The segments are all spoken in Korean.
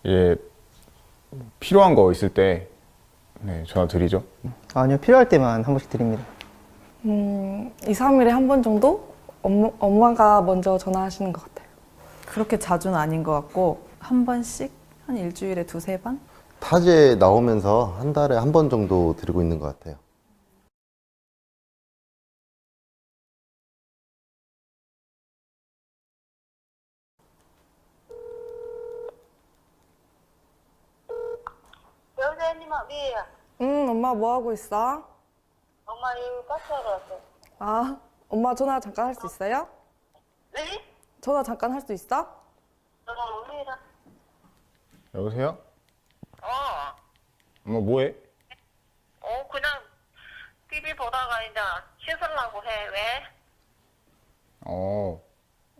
예, 필요한 거 있을 때 네, 전화 드리죠. 아니요, 필요할 때만 한 번씩 드립니다. 2, 3일에 한 번 정도? 엄마가 먼저 전화하시는 것 같아요. 그렇게 자주는 아닌 것 같고 한 번씩 한 일주일에 두세 번? 타지에 나오면서 한 달에 한 번 정도 드리고 있는 것 같아요. 여자님 어디에요? 엄마 뭐 하고 있어? 엄마 여기 버스하러 왔어. 아, 엄마 전화 잠깐 할 수 있어요? 네? 전화 잠깐 할 수 있어? 너가 어디라? 여보세요? 어. 엄마 뭐해? 그냥 TV 보다가 이제 씻으려고 해. 왜?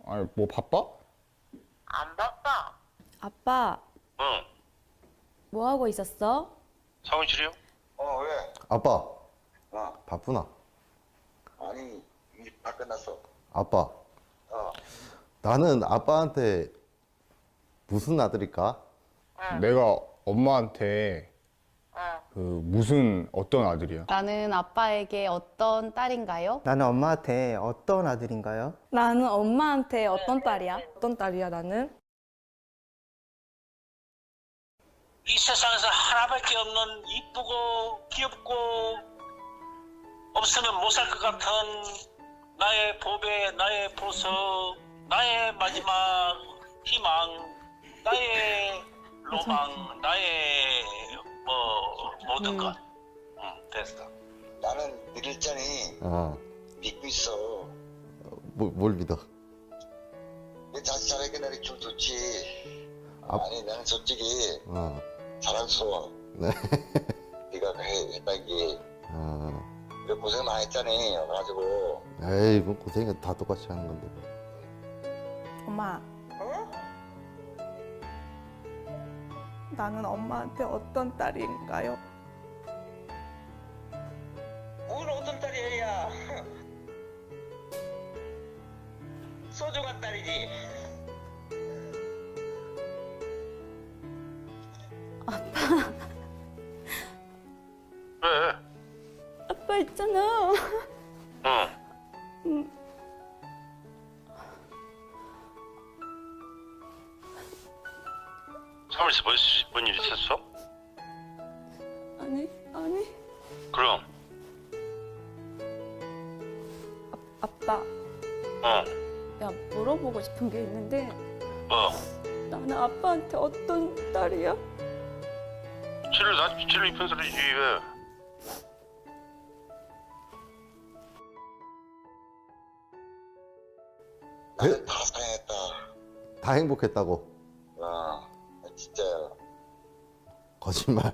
아니 뭐 바빠? 안 바빠. 아빠, 응. 뭐 하고 있었어? 사무실이요? 왜? 아빠, 바쁘나? 아니, 일 다 끝났어. 아빠, 나는 아빠한테 무슨 아들일까? 내가 엄마한테 그 무슨 어떤 아들이야? 나는 아빠에게 어떤 딸인가요? 나는 엄마한테 어떤 아들인가요? 나는 엄마한테 어떤 딸이야? 어떤 딸이야, 나는? 이 세상에서 하나밖에 없는 이쁘고 귀엽고 없으면 못 살 것 같은 나의 보배, 나의 보석, 나의 마지막 희망, 나의 로망, 나의 모든 것. 응, 됐어. 나는 믿을자니 믿고 있어. 뭘 믿어? 내 자식 잘하게 나를 좀 좋지. 아니, 나는 솔직히 자랑스러워. 네. 네가 했다기. 그래 고생 많이 했잖아. 그래가지고. 에이, 뭐 고생은 다 똑같이 하는 건데. 엄마. 나는 엄마한테 어떤 딸인가요? 뭘 어떤 딸이야, 야. 소중한 딸이지. 왜? 아빠 있잖아. 응. 사무실에서 뭔 일 있었어? 아니. 그럼. 아빠, 야, 물어보고 싶은 게 있는데 나는 아빠한테 어떤 딸이야? 칠을 입힌 소리지 왜? 나는 다 사랑했다. 다 행복했다고. 진짜야. 거짓말.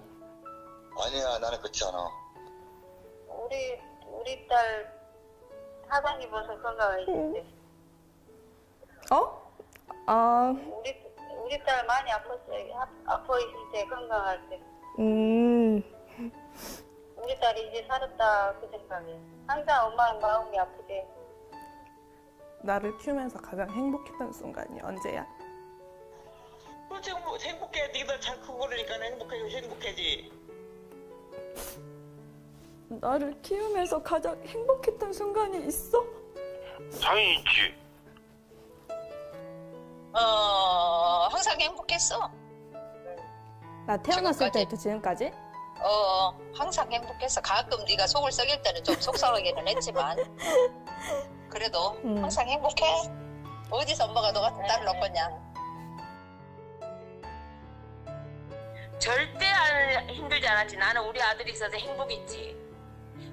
아니야, 나는 그렇지 않아. 우리 딸 사방 입어서 건강해 있는데. 우리 딸 많이 아팠어요. 아파 있을 때 건강할 때. 우리 딸이 이제 살았다 그 생각에. 항상 엄마는 마음이 아프대. 나를 키우면서 가장 행복했던 순간이 언제야? 지금 뭐 행복해. 네가 잘 크고 그러니까 행복해지. 나를 키우면서 가장 행복했던 순간이 있어? 당연히 있지. 항상 행복했어. 나 태어났을 때부터 지금까지? 항상 행복했어. 가끔 네가 속을 썩일 때는 좀 속상하기는 했지만 그래도 항상 행복해. 어디서 엄마가 너 같은 딸을 얻겠냐. 절대 힘들지 않았지. 나는 우리 아들이 있어서 행복했지.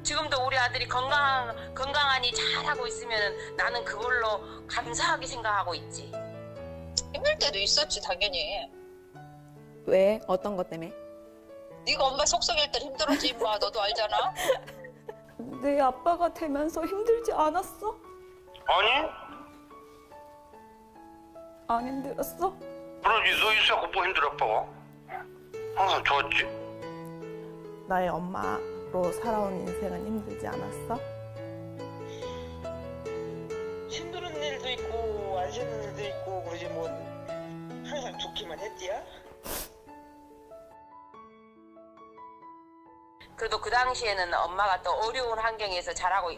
지금도 우리 아들이 건강하니 잘하고 있으면 나는 그걸로 감사하게 생각하고 있지. 힘들 때도 있었지 당연히. 왜? 어떤 것 때문에? 네가 엄마 속 썩일 때 힘들었지 임마. 너도 알잖아. 내 아빠가 되면서 힘들지 않았어? 아니? 안 힘들었어? 그러지. 너 있었고 뭐 힘들어 아빠가? 항상 좋았지. 나의 엄마로 살아온 인생은 힘들지 않았어? 힘든 일도 있고 안 힘든 일도 있고 그러지 뭐 항상 좋기만 했지야. 그래도 그 당시에는 엄마가 또 어려운 환경에서 자라고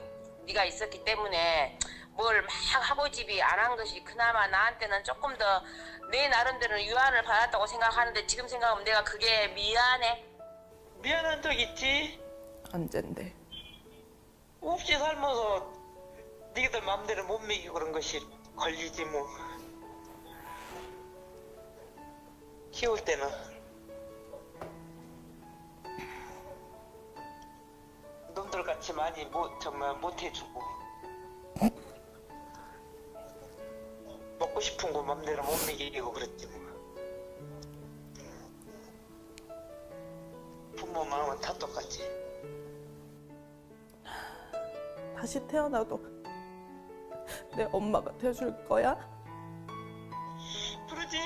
네가 있었기 때문에 뭘 막 하고 집이 안 한 것이 그나마 나한테는 조금 더 내 나름대로는 유한을 받았다고 생각하는데 지금 생각하면 내가 그게 미안해. 미안한 적 있지? 언젠데. 없이 살면서 니들 맘대로 못 먹이고 그런 것이 걸리지 뭐. 키울 때는 놈들 같이 많이 정말 못 해주고 먹고 싶은 거 맘대로 못 먹이고 그랬지 뭐. 부모 마음은 다 똑같지. 다시 태어나도 내 엄마가 돼줄 거야? 그러지.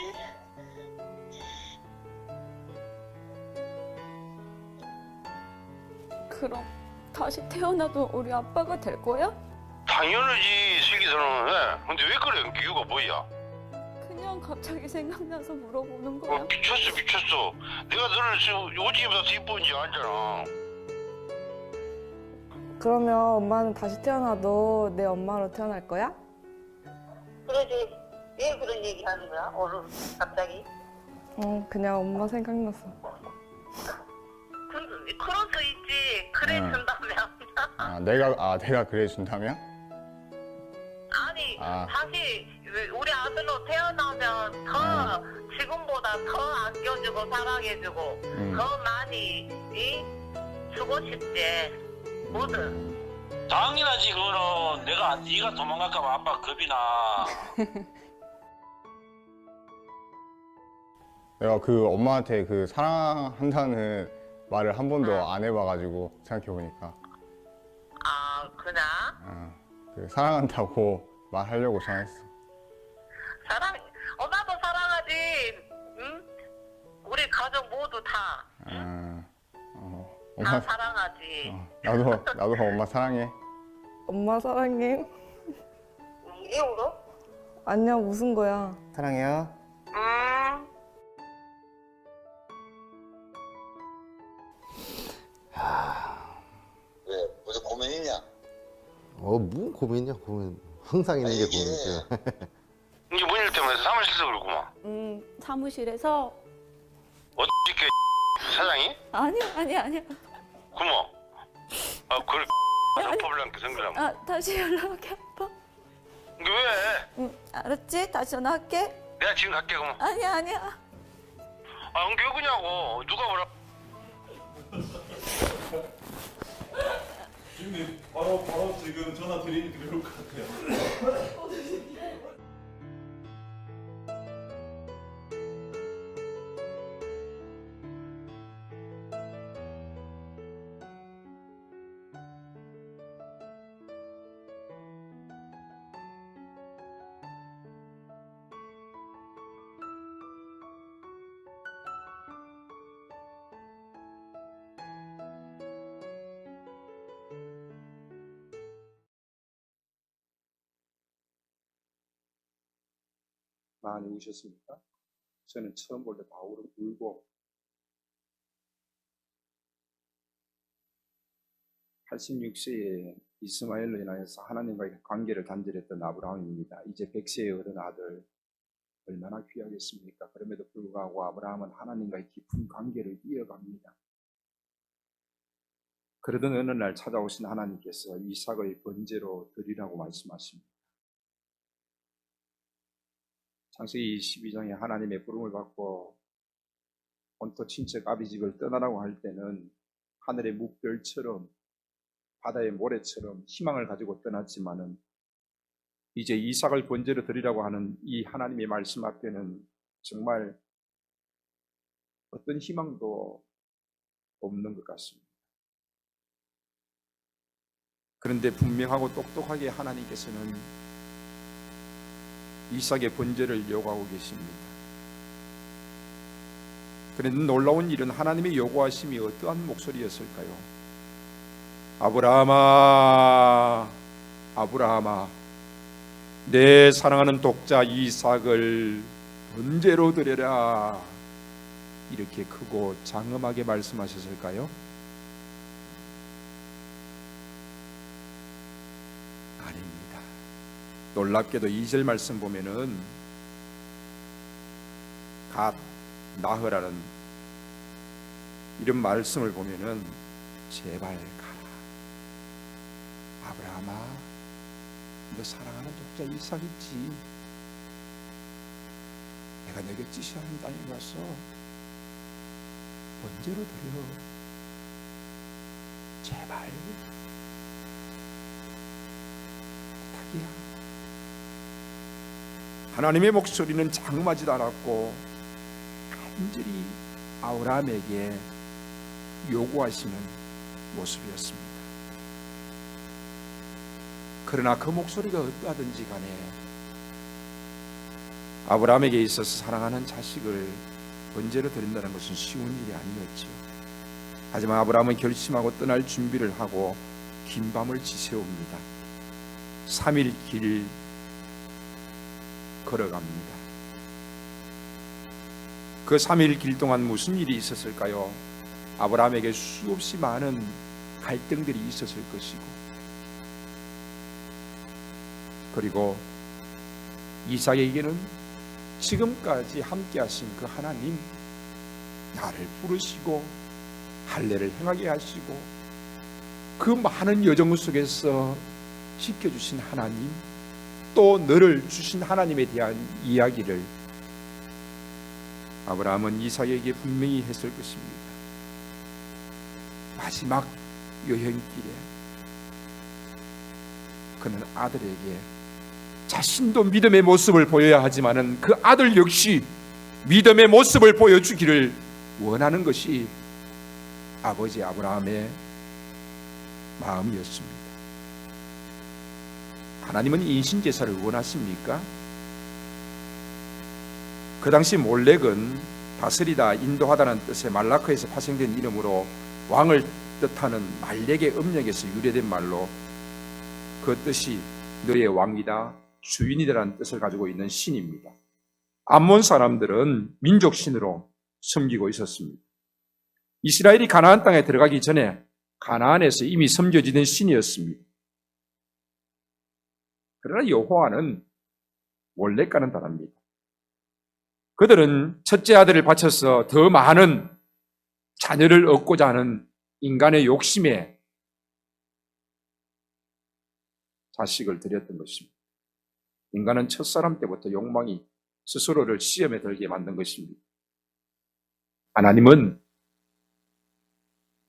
그럼 다시 태어나도 우리 아빠가 될 거야? 당연하지, 슬기서는. 근데 왜 그래? 이유가 뭐야? 그냥 갑자기 생각나서 물어보는 거야. 미쳤어. 내가 너를 지금 요즘보다 더 이쁜지 알잖아. 그러면 엄마는 다시 태어나도 내 엄마로 태어날 거야? 그러지. 왜 그런 얘기 하는 거야? 오늘 갑자기? 그냥 엄마 생각났어. 그럴 수 있지. 그래 준다면. 내가 그래 준다면? 아니 아. 다시 우리 아들로 태어나면 더 지금보다 더 아껴주고 사랑해주고 더 많이 주고 싶지. 뭐든. 당연하지, 그거는. 네가 도망갈까 봐 아빠 겁이 나. 내가 그 엄마한테 그 사랑한다는 말을 한 번도 안 해봐가지고 생각해보니까 그냥 그 사랑한다고 말하려고 전화했어. 엄마도 사랑하지. 응? 우리 가족 모두 다. 다 사랑하지. 나도 엄마 사랑해. 엄마 사랑해. 왜 울어? 아니야, 무슨 거야. 사랑해요. 왜? 무슨 고민 있냐? 무슨 고민이야, 고민. 항상 있는 게 고민이죠. 이게 뭔 일 때문에 사무실에서 그러구만. 사무실에서 어떻게 사장이? 아니야. 구모. 그래. 아빠블랑게 생기라면. 다시 연락해 아빠. 이게 왜? 알았지? 다시 전화할게. 내가 지금 갈게, 그럼. 아니야. 이게 왜 그냐고. 누가 뭐라. 형님 바로 지금 전화 드리는 게 좋을 것 같아요. 많이 우셨습니까? 저는 처음 볼 때 다 울고 86세에 이스마엘로 인하여서 하나님과의 관계를 단절했던 아브라함입니다. 이제 100세에 얻은 아들 얼마나 귀하겠습니까? 그럼에도 불구하고 아브라함은 하나님과의 깊은 관계를 이어갑니다. 그러던 어느 날 찾아오신 하나님께서 이삭의 번제로 드리라고 말씀하십니다. 창세기 22장에 하나님의 부름을 받고 본토 친척 아비 집을 떠나라고 할 때는 하늘의 묵별처럼 바다의 모래처럼 희망을 가지고 떠났지만은 이제 이삭을 번제로 드리라고 하는 이 하나님의 말씀 앞에는 정말 어떤 희망도 없는 것 같습니다. 그런데 분명하고 똑똑하게 하나님께서는 이삭의 번제를 요구하고 계십니다. 그런데 놀라운 일은 하나님의 요구하심이 어떠한 목소리였을까요? 아브라함아, 아브라함아, 내 사랑하는 독자 이삭을 번제로 드려라. 이렇게 크고 장엄하게 말씀하셨을까요? 놀랍게도 2절 말씀 보면은 갓 나흐라는 이런 말씀을 보면은 제발 가라. 아브라함아, 너 사랑하는 독자 이삭 있지? 내가 너에게 지시하는 땅에 가서 번제로 드려. 제발 부탁이야. 하나님의 목소리는 장음하지도 않았고 간절히 아브라함에게 요구하시는 모습이었습니다. 그러나 그 목소리가 어떠하든지 간에 아브라함에게 있어서 사랑하는 자식을 번제로 드린다는 것은 쉬운 일이 아니었죠. 하지만 아브라함은 결심하고 떠날 준비를 하고 긴 밤을 지새웁니다. 3일 길 걸어갑니다. 그 3일 길 동안 무슨 일이 있었을까요? 아브라함에게 수없이 많은 갈등들이 있었을 것이고, 그리고 이삭에게는 지금까지 함께 하신 그 하나님, 나를 부르시고 할례를 행하게 하시고 그 많은 여정 속에서 지켜주신 하나님, 또 너를 주신 하나님에 대한 이야기를 아브라함은 이삭에게 분명히 했을 것입니다. 마지막 여행길에 그는 아들에게 자신도 믿음의 모습을 보여야 하지만은 그 아들 역시 믿음의 모습을 보여주기를 원하는 것이 아버지 아브라함의 마음이었습니다. 하나님은 인신제사를 원하십니까? 그 당시 몰렉은 다스리다, 인도하다는 뜻의 말라크에서 파생된 이름으로 왕을 뜻하는 말렉의 음력에서 유래된 말로 그 뜻이 너의 왕이다, 주인이다라는 뜻을 가지고 있는 신입니다. 암몬 사람들은 민족 신으로 섬기고 있었습니다. 이스라엘이 가나안 땅에 들어가기 전에 가나안에서 이미 섬겨지던 신이었습니다. 그러나 여호와는 몰렉과는 다릅니다. 그들은 첫째 아들을 바쳐서 더 많은 자녀를 얻고자 하는 인간의 욕심에 자식을 드렸던 것입니다. 인간은 첫사람 때부터 욕망이 스스로를 시험에 들게 만든 것입니다. 하나님은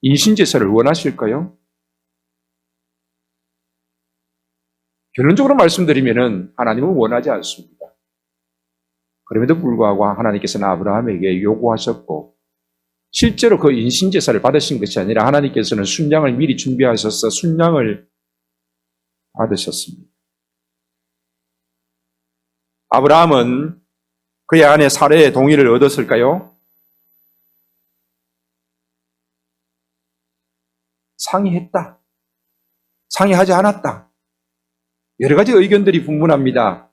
인신제사를 원하실까요? 결론적으로 말씀드리면은 하나님은 원하지 않습니다. 그럼에도 불구하고 하나님께서는 아브라함에게 요구하셨고, 실제로 그 인신제사를 받으신 것이 아니라 하나님께서는 순양을 미리 준비하셔서 순양을 받으셨습니다. 아브라함은 그의 아내 사례의 동의를 얻었을까요? 상의했다. 상의하지 않았다. 여러 가지 의견들이 분분합니다.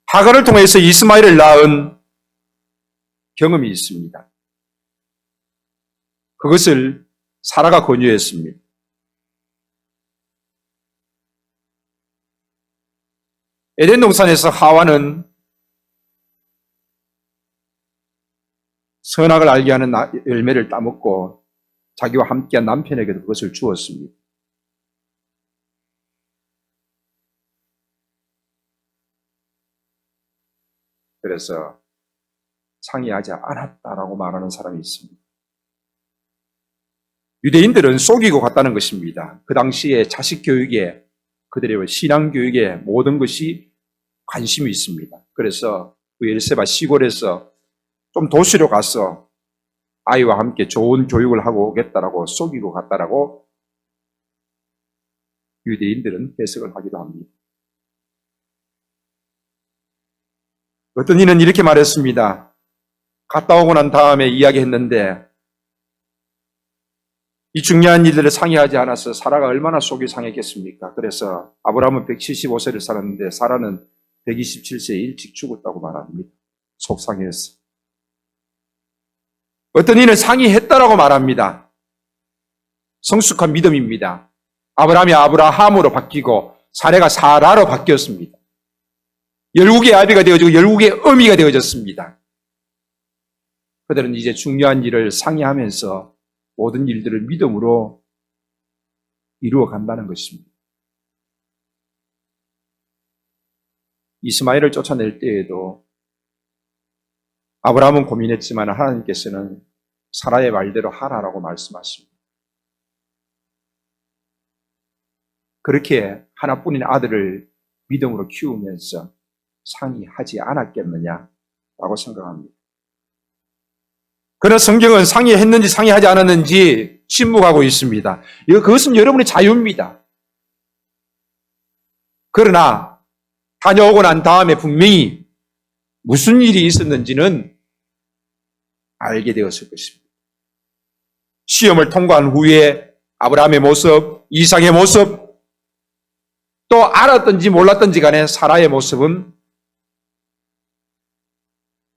하갈을 통해서 이스마엘을 낳은 경험이 있습니다. 그것을 사라가 권유했습니다. 에덴 동산에서 하와는 선악을 알게 하는 열매를 따먹고 자기와 함께한 남편에게도 그것을 주었습니다. 그래서 상의하지 않았다라고 말하는 사람이 있습니다. 유대인들은 속이고 갔다는 것입니다. 그 당시에 자식 교육에, 그들의 신앙 교육에 모든 것이 관심이 있습니다. 그래서 엘세바 시골에서 좀 도시로 가서 아이와 함께 좋은 교육을 하고 오겠다라고 속이고 갔다라고 유대인들은 해석을 하기도 합니다. 어떤 이는 이렇게 말했습니다. 갔다 오고 난 다음에 이야기했는데 이 중요한 일들을 상의하지 않아서 사라가 얼마나 속이 상했겠습니까? 그래서 아브라함은 175세를 살았는데 사라는 127세에 일찍 죽었다고 말합니다. 속상해서. 어떤 이는 상의했다라고 말합니다. 성숙한 믿음입니다. 아브라함이 아브라함으로 바뀌고 사레가 사라로 바뀌었습니다. 열국의 아비가 되어지고 열국의 어미가 되어졌습니다. 그들은 이제 중요한 일을 상의하면서 모든 일들을 믿음으로 이루어 간다는 것입니다. 이스마엘을 쫓아낼 때에도 아브라함은 고민했지만 하나님께서는 사라의 말대로 하라라고 말씀하십니다. 그렇게 하나뿐인 아들을 믿음으로 키우면서 상의하지 않았겠느냐라고 생각합니다. 그러나 성경은 상의했는지 상의하지 않았는지 침묵하고 있습니다. 그것은 여러분의 자유입니다. 그러나 다녀오고 난 다음에 분명히 무슨 일이 있었는지는 알게 되었을 것입니다. 시험을 통과한 후에 아브라함의 모습, 이삭의 모습, 또 알았든지 몰랐든지 간에 사라의 모습은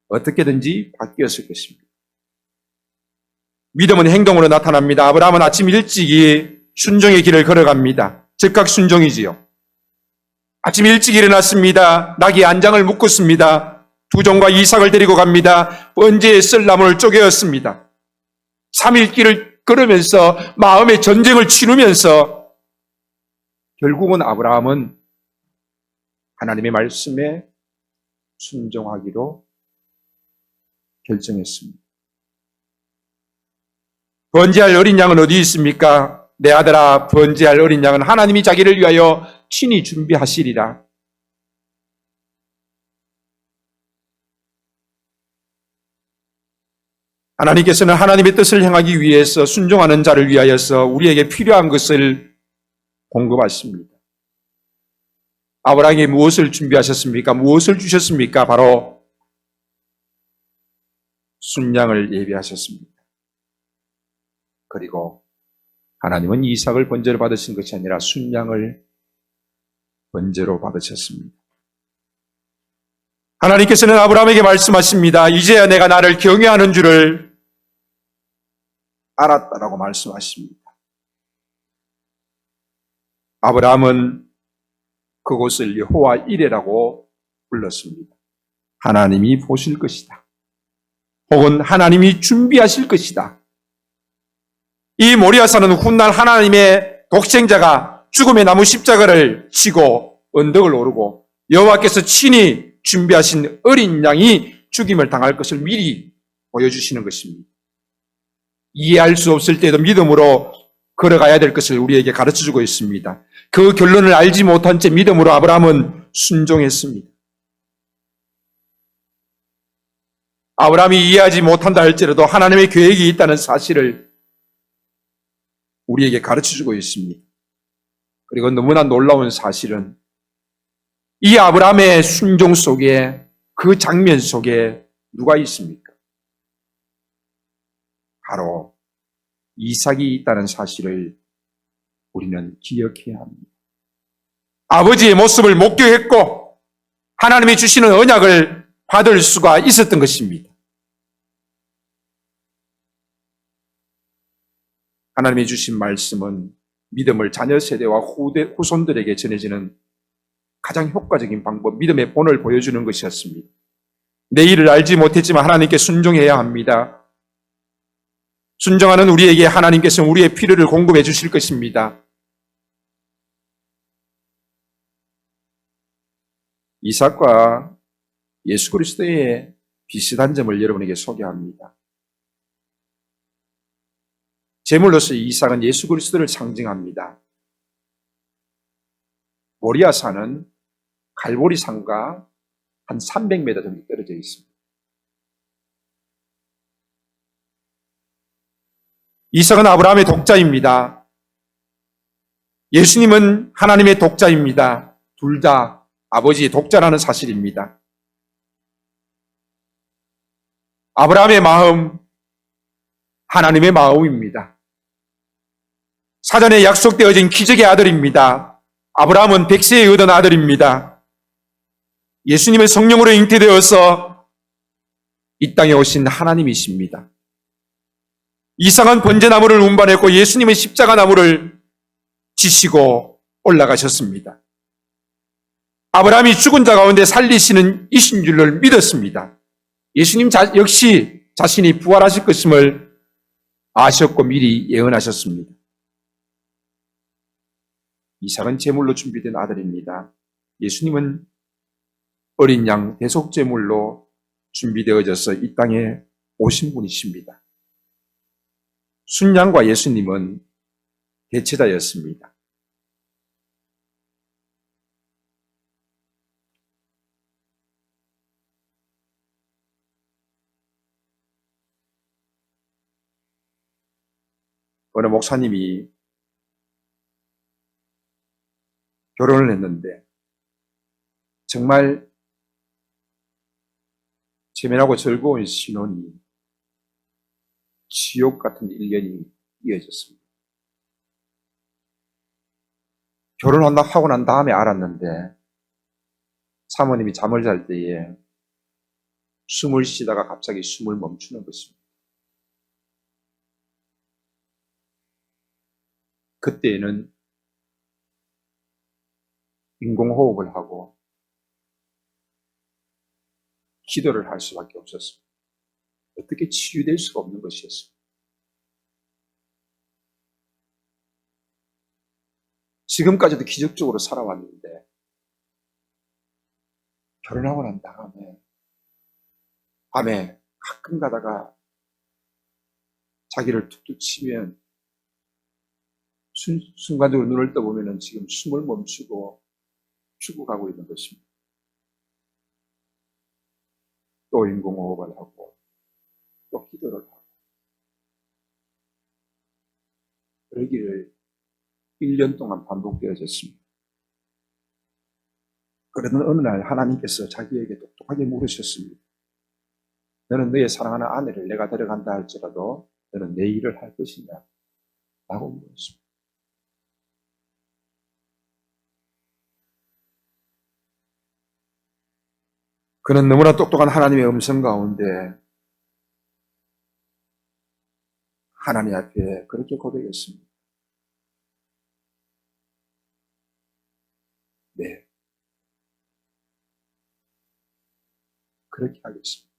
어떻게든지 바뀌었을 것입니다. 믿음은 행동으로 나타납니다. 아브라함은 아침 일찍이 순종의 길을 걸어갑니다. 즉각 순종이지요. 아침 일찍 일어났습니다. 나귀 안장을 묶었습니다. 두 종과 이삭을 데리고 갑니다. 번제에 쓸 나무를 쪼개었습니다. 3일 길을 걸으면서 마음의 전쟁을 치르면서 결국은 아브라함은 하나님의 말씀에 순종하기로 결정했습니다. 번제할 어린 양은 어디 있습니까? 내 아들아, 번제할 어린 양은 하나님이 자기를 위하여 친히 준비하시리라. 하나님께서는 하나님의 뜻을 행하기 위해서 순종하는 자를 위하여서 우리에게 필요한 것을 공급하십니다. 아브라함에게 무엇을 준비하셨습니까? 무엇을 주셨습니까? 바로 순양을 예비하셨습니다. 그리고 하나님은 이삭을 번제로 받으신 것이 아니라 순양을 번제로 받으셨습니다. 하나님께서는 아브라함에게 말씀하십니다. 이제야 내가 나를 경외하는 줄을 알았다라고 말씀하십니다. 아브라함은 그곳을 여호와 이레라고 불렀습니다. 하나님이 보실 것이다. 혹은 하나님이 준비하실 것이다. 이 모리아산은 훗날 하나님의 독생자가 죽음의 나무 십자가를 지고 언덕을 오르고 여호와께서 친히 준비하신 어린 양이 죽임을 당할 것을 미리 보여주시는 것입니다. 이해할 수 없을 때도 믿음으로 걸어가야 될 것을 우리에게 가르쳐주고 있습니다. 그 결론을 알지 못한 채 믿음으로 아브라함은 순종했습니다. 아브라함이 이해하지 못한다 할지라도 하나님의 계획이 있다는 사실을 우리에게 가르쳐주고 있습니다. 그리고 너무나 놀라운 사실은 이 아브라함의 순종 속에, 그 장면 속에 누가 있습니까? 바로 이삭이 있다는 사실을 우리는 기억해야 합니다. 아버지의 모습을 목격했고 하나님이 주시는 언약을 받을 수가 있었던 것입니다. 하나님이 주신 말씀은 믿음을 자녀 세대와 후손들에게 전해지는 가장 효과적인 방법, 믿음의 본을 보여주는 것이었습니다. 내일을 알지 못했지만 하나님께 순종해야 합니다. 순종하는 우리에게 하나님께서는 우리의 필요를 공급해 주실 것입니다. 이삭과 예수 그리스도의 비슷한 점을 여러분에게 소개합니다. 제물로서 이삭은 예수 그리스도를 상징합니다. 모리아산은 갈보리산과 한 300m 정도 떨어져 있습니다. 이삭은 아브라함의 독자입니다. 예수님은 하나님의 독자입니다. 둘 다 아버지의 독자라는 사실입니다. 아브라함의 마음, 하나님의 마음입니다. 사전에 약속되어진 기적의 아들입니다. 아브라함은 100세에 얻은 아들입니다. 예수님은 성령으로 잉태되어서 이 땅에 오신 하나님이십니다. 이삭은 번제나무를 운반했고 예수님은 십자가 나무를 지시고 올라가셨습니다. 아브라함이 죽은 자 가운데 살리시는 이신 줄을 믿었습니다. 예수님 역시 자신이 부활하실 것임을 아셨고 미리 예언하셨습니다. 이삭은 제물로 준비된 아들입니다. 예수님은 어린 양 대속제물로 준비되어져서 이 땅에 오신 분이십니다. 순양과 예수님은 대체자였습니다. 어느 목사님이 결혼을 했는데 정말 재미나고 즐거운 신혼이 지옥 같은 일년이 이어졌습니다. 결혼하고 난 다음에 알았는데 사모님이 잠을 잘 때에 숨을 쉬다가 갑자기 숨을 멈추는 것입니다. 그때에는 인공호흡을 하고 기도를 할 수밖에 없었습니다. 어떻게 치유될 수가 없는 것이었습니다. 지금까지도 기적적으로 살아왔는데 결혼하고 난 다음에 밤에 가끔 가다가 자기를 툭툭 치면 순간적으로 눈을 떠보면 지금 숨을 멈추고 죽어가고 있는 것입니다. 또 인공호흡을 하고 또 기도를 하고 그러기를 1년 동안 반복되어졌습니다. 그러던 어느 날 하나님께서 자기에게 똑똑하게 물으셨습니다. 너는 너의 사랑하는 아내를 내가 데려간다 할지라도 너는 내 일을 할 것이냐? 라고 물었습니다. 그는 너무나 똑똑한 하나님의 음성 가운데 하나님 앞에 그렇게 고백했습니다. 네, 그렇게 하겠습니다.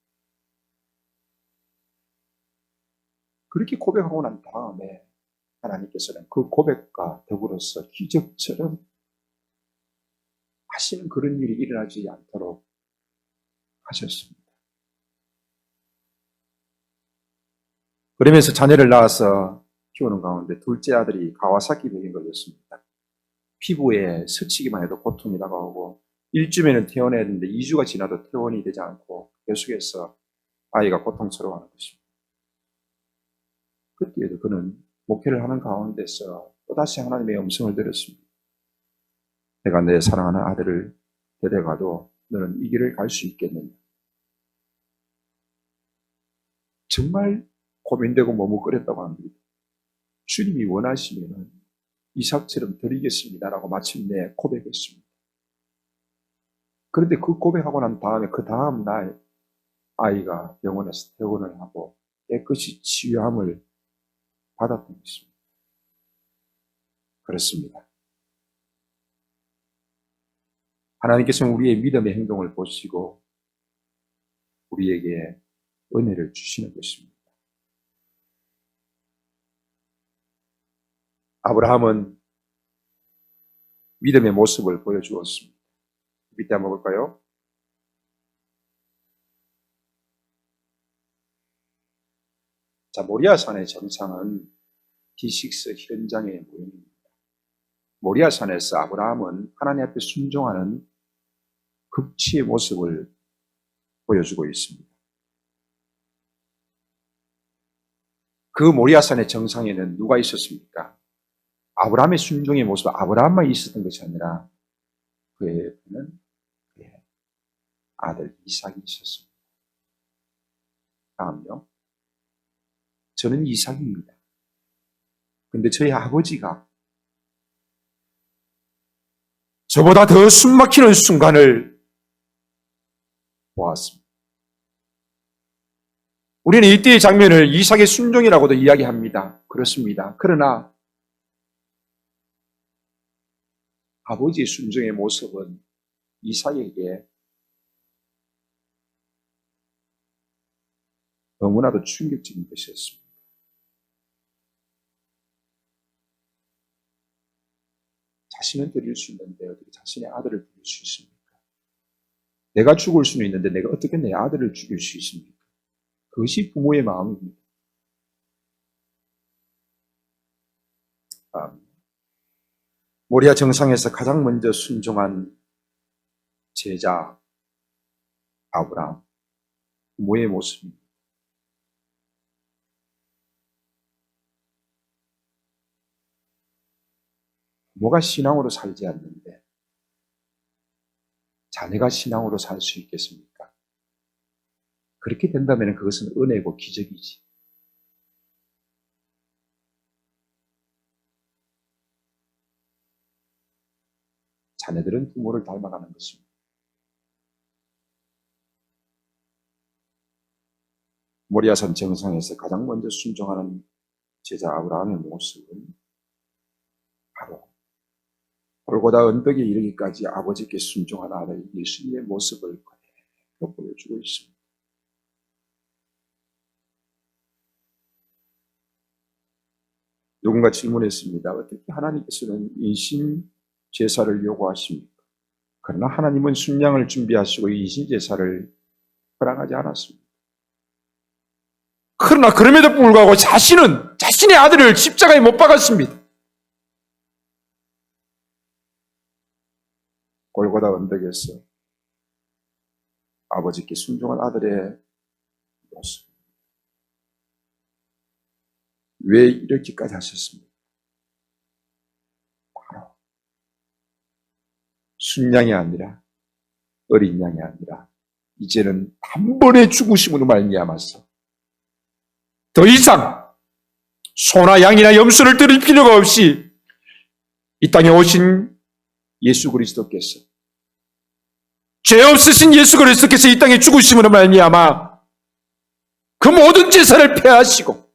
그렇게 고백하고 난 다음에 하나님께서는 그 고백과 더불어서 기적처럼 하시는 그런 일이 일어나지 않도록 하셨습니다. 그러면서 자녀를 낳아서 키우는 가운데 둘째 아들이 가와사키 병에 걸렸습니다. 피부에 스치기만 해도 고통이 다가오고 1주면은 퇴원해야 되는데 2주가 지나도 퇴원이 되지 않고 계속해서 아이가 고통스러워하는 것입니다. 그때에도 그는 목회를 하는 가운데서 또다시 하나님의 음성을 들었습니다. 내가 내 사랑하는 아들을 데려가도 너는 이 길을 갈 수 있겠느냐? 정말 고민되고 머뭇거렸다고 합니다. 주님이 원하시면 이삭처럼 드리겠습니다라고 마침내 고백했습니다. 그런데 그 고백하고 난 다음에 그 다음 날 아이가 병원에서 퇴원을 하고 깨끗이 치유함을 받았던 것입니다. 그렇습니다. 하나님께서는 우리의 믿음의 행동을 보시고 우리에게 은혜를 주시는 것입니다. 아브라함은 믿음의 모습을 보여주었습니다. 밑에 한번 볼까요? 자, 모리아산의 정상은 D6 현장의 모형입니다. 모리아산에서 아브라함은 하나님 앞에 순종하는 극치의 모습을 보여주고 있습니다. 그 모리아산의 정상에는 누가 있었습니까? 아브라함의 순종의 모습, 아브라함만 있었던 것이 아니라 그의 옆에는 그의 아들 이삭이 있었습니다. 다음요. 저는 이삭입니다. 근데 저희 아버지가 저보다 더 숨막히는 순간을 보았습니다. 우리는 이때의 장면을 이삭의 순종이라고도 이야기합니다. 그렇습니다. 그러나 아버지의 순종의 모습은 이삭에게 너무나도 충격적인 것이었습니다. 자신은 드릴 수 있는데 어떻게 자신의 아들을 드릴 수 있습니까? 내가 죽을 수는 있는데 내가 어떻게 내 아들을 죽일 수 있습니까? 그것이 부모의 마음입니다. 모리아 정상에서 가장 먼저 순종한 제자 아브라함, 부모의 모습입니다. 부모가 신앙으로 살지 않는데 자녀가 신앙으로 살 수 있겠습니까? 그렇게 된다면 그것은 은혜고 기적이지. 자녀들은 부모를 닮아가는 것입니다. 모리아산 정상에서 가장 먼저 순종하는 제자 아브라함의 모습은 바로 골고다 언덕에 이르기까지 아버지께 순종한 아들 예수님의 모습을 그대로 보여주고 있습니다. 누군가 질문했습니다. 어떻게 하나님께서는 인신 제사를 요구하십니까? 그러나 하나님은 순양을 준비하시고 인신 제사를 허락하지 않았습니다. 그러나 그럼에도 불구하고 자신은 자신의 아들을 십자가에 못 박았습니다. 골고다 언덕에서 아버지께 순종한 아들의 모습. 왜 이렇게까지 하셨습니까? 바로 순양이 아니라 어린 양이 아니라 이제는 단번에 죽으심으로 말미암아서 더 이상 소나 양이나 염소를 드릴 필요가 없이 이 땅에 오신 예수 그리스도께서 죄 없으신 예수 그리스도께서 이 땅에 죽으심으로 말미암아 그 모든 제사를 폐하시고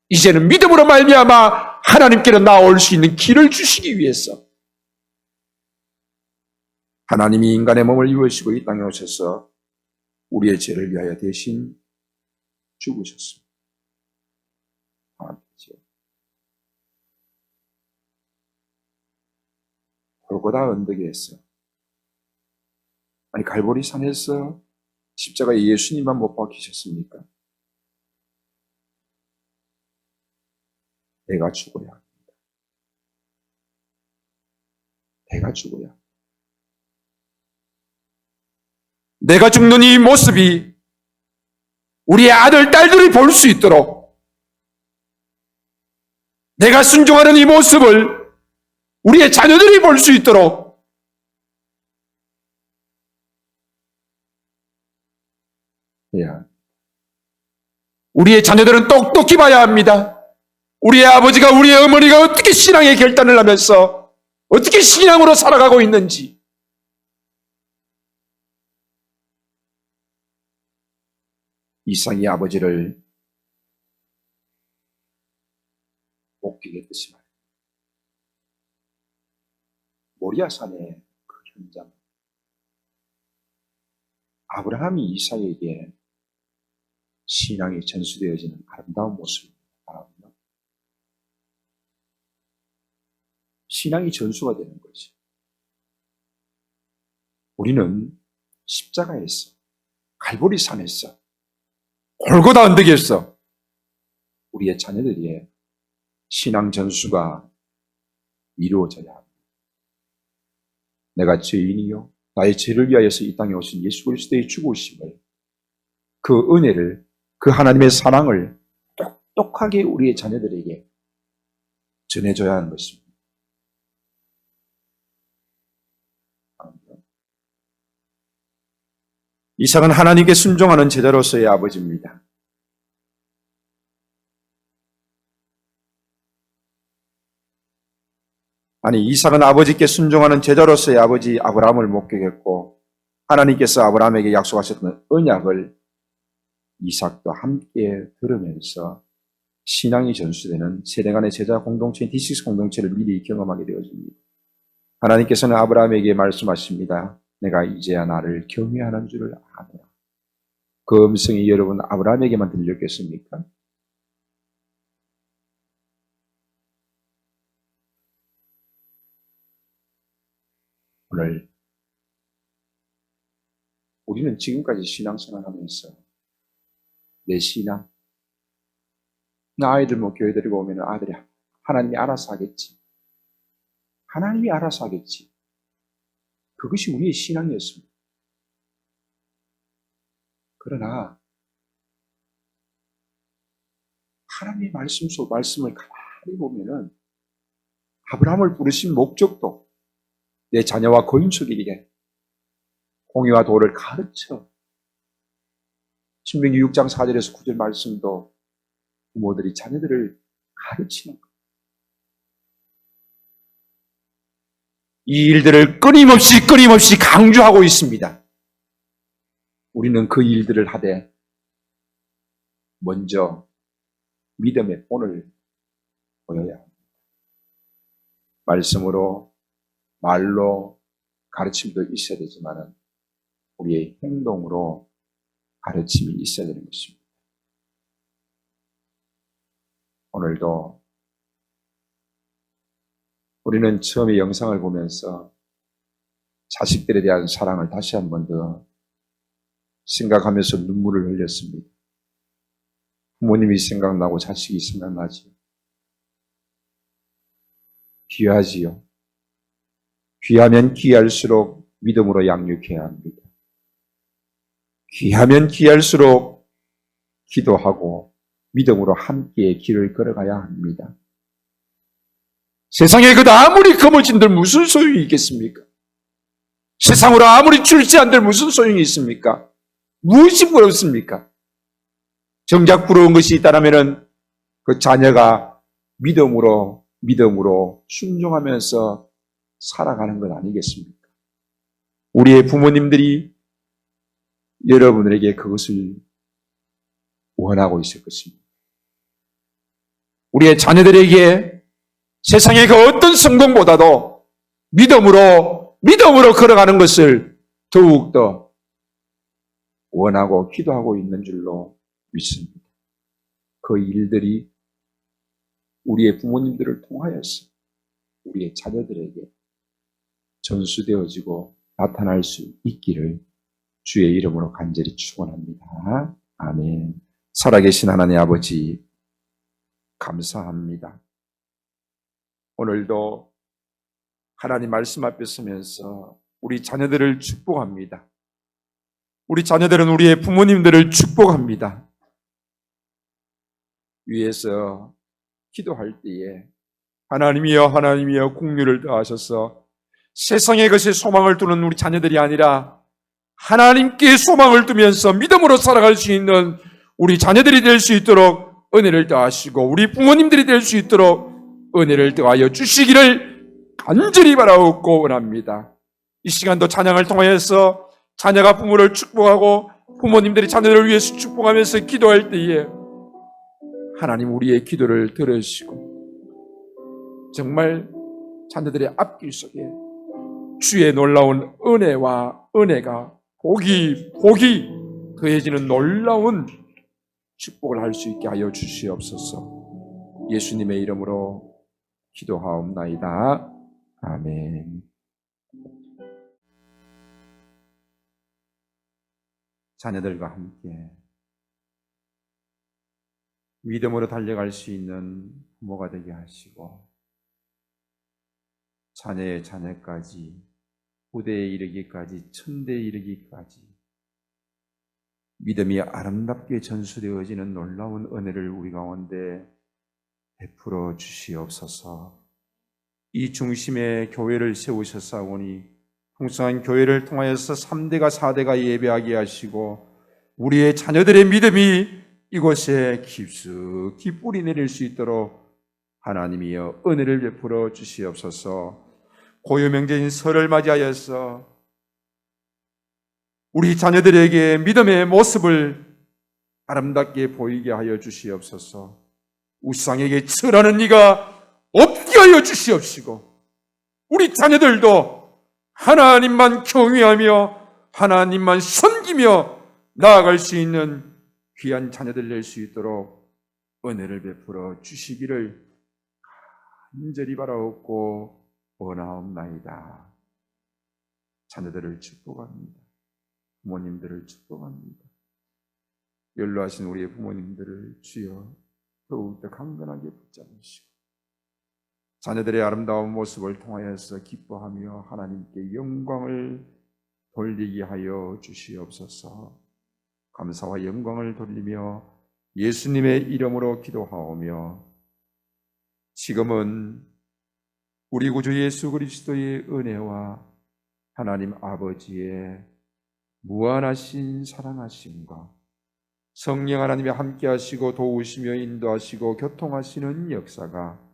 이제는 믿음으로 말미암아 하나님께로 나올 수 있는 길을 주시기 위해서 하나님이 인간의 몸을 입으시고 이 땅에 오셔서 우리의 죄를 위하여 대신 죽으셨습니다. 골고다 언덕에서 아니 갈보리 산에서 십자가에 예수님만 못 박히셨습니까? 내가 죽어야 합니다. 내가 죽어야 합니다. 내가 죽는 이 모습이 우리의 아들, 딸들이 볼 수 있도록 내가 순종하는 이 모습을 우리의 자녀들이 볼 수 있도록 우리의 자녀들은 똑똑히 봐야 합니다. 우리의 아버지가 우리의 어머니가 어떻게 신앙의 결단을 하면서 어떻게 신앙으로 살아가고 있는지 이삭이 아버지를 목격했듯이 말입니다. 모리아산의 그 현장, 아브라함이 이삭에게 신앙이 전수되어지는 아름다운 모습입니다. 신앙이 전수가 되는 거지. 우리는 십자가에서, 갈보리 산에서, 골고다 언덕에서 우리의 자녀들의 신앙 전수가 이루어져야 합니다. 내가 죄인이요 나의 죄를 위하여서 이 땅에 오신 예수 그리스도의 죽으심을, 그 은혜를, 그 하나님의 사랑을 똑똑하게 우리의 자녀들에게 전해줘야 하는 것입니다. 이삭은 하나님께 순종하는 제자로서의 아버지입니다. 아니, 이삭은 아버지께 순종하는 제자로서의 아버지 아브라함을 목격했고 하나님께서 아브라함에게 약속하셨던 언약을 이삭과 함께 들으면서 신앙이 전수되는 세대 간의 제자 공동체인 D6 공동체를 미리 경험하게 되어집니다. 하나님께서는 아브라함에게 말씀하십니다. 내가 이제야 나를 경외하는 줄을 아노라. 그 음성이 여러분 아브라함에게만 들렸겠습니까? 오늘 우리는 지금까지 신앙생활하면서 내 신앙, 나 아이들 뭐 교회 데리고 오면 아들이 하나님이 알아서 하겠지. 하나님이 알아서 하겠지. 그것이 우리의 신앙이었습니다. 그러나 하나님의 말씀을 가만히 보면은 아브라함을 부르신 목적도 내 자녀와 건축에게 공의와 도를 가르쳐. 신명기 6장 4절에서 9절 말씀도 부모들이 자녀들을 가르치는 것. 이 일들을 끊임없이 강조하고 있습니다. 우리는 그 일들을 하되 먼저 믿음의 본을 보여야 합니다. 말씀으로, 말로 가르침도 있어야 되지만 우리의 행동으로 가르침이 있어야 되는 것입니다. 오늘도 우리는 처음에 영상을 보면서 자식들에 대한 사랑을 다시 한 번 더 생각하면서 눈물을 흘렸습니다. 부모님이 생각나고 자식이 생각나지. 귀하지요. 귀하면 귀할수록 믿음으로 양육해야 합니다. 귀하면 귀할수록 기도하고 믿음으로 함께 길을 걸어가야 합니다. 세상에 그 아무리 거머쥔들 무슨 소용이 있겠습니까? 세상으로 아무리 출세한들 무슨 소용이 있습니까? 무엇이 부럽습니까? 정작 부러운 것이 있다면 그 자녀가 믿음으로 순종하면서 살아가는 것 아니겠습니까? 우리의 부모님들이 여러분들에게 그것을 원하고 있을 것입니다. 우리의 자녀들에게 세상의 그 어떤 성공보다도 믿음으로 걸어가는 것을 더욱더 원하고 기도하고 있는 줄로 믿습니다. 그 일들이 우리의 부모님들을 통하여서 우리의 자녀들에게 전수되어지고 나타날 수 있기를 주의 이름으로 간절히 축원합니다. 아멘. 살아계신 하나님 아버지 감사합니다. 오늘도 하나님 말씀 앞에 서면서 우리 자녀들을 축복합니다. 우리 자녀들은 우리의 부모님들을 축복합니다. 위에서 기도할 때에 하나님이여 긍휼을 더하셔서 세상의 것에 소망을 두는 우리 자녀들이 아니라 하나님께 소망을 두면서 믿음으로 살아갈 수 있는 우리 자녀들이 될 수 있도록 은혜를 더하시고 우리 부모님들이 될 수 있도록 은혜를 더하여 주시기를 간절히 바라옵고 원합니다. 이 시간도 찬양을 통하여서 자녀가 부모를 축복하고 부모님들이 자녀들을 위해서 축복하면서 기도할 때에 하나님 우리의 기도를 들으시고 정말 자녀들의 앞길 속에 주의 놀라운 은혜가 복이 더해지는 놀라운 축복을 할 수 있게 하여 주시옵소서. 예수님의 이름으로 기도하옵나이다. 아멘. 자녀들과 함께 믿음으로 달려갈 수 있는 부모가 되게 하시고 자녀의 자녀까지 후대에 이르기까지 천대에 이르기까지 믿음이 아름답게 전수되어지는 놀라운 은혜를 우리 가운데 베풀어 주시옵소서. 이 중심에 교회를 세우셨사오니 풍성한 교회를 통하여서 3대가 4대가 예배하게 하시고 우리의 자녀들의 믿음이 이곳에 깊숙이 뿌리 내릴 수 있도록 하나님이여 은혜를 베풀어 주시옵소서. 고요명제인 설을 맞이하여서 우리 자녀들에게 믿음의 모습을 아름답게 보이게 하여 주시옵소서. 우상에게 절하는 이가 없게 하여 주시옵시고 우리 자녀들도 하나님만 경외하며 하나님만 섬기며 나아갈 수 있는 귀한 자녀들 될 수 있도록 은혜를 베풀어 주시기를 간절히 바라옵고 원하옵나이다. 자녀들을 축복합니다. 부모님들을 축복합니다. 연로하신 우리의 부모님들을 주여 더욱더 강건하게 붙잡으시고 자녀들의 아름다운 모습을 통하여서 기뻐하며 하나님께 영광을 돌리게 하여 주시옵소서. 감사와 영광을 돌리며 예수님의 이름으로 기도하오며 지금은 우리 구주 예수 그리스도의 은혜와 하나님 아버지의 무한하신 사랑하심과 성령 하나님이 함께 하시고 도우시며 인도하시고 교통하시는 역사가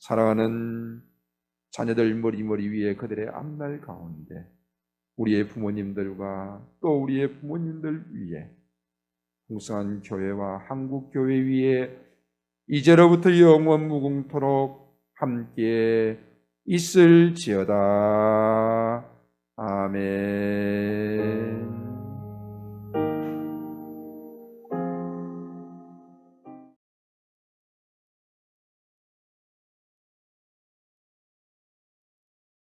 사랑하는 자녀들 머리 위에 그들의 앞날 가운데 우리의 부모님들과 또 우리의 부모님들 위에 풍성한 교회와 한국교회 위에 이제로부터 영원 무궁토록 함께 있을지어다. 아멘.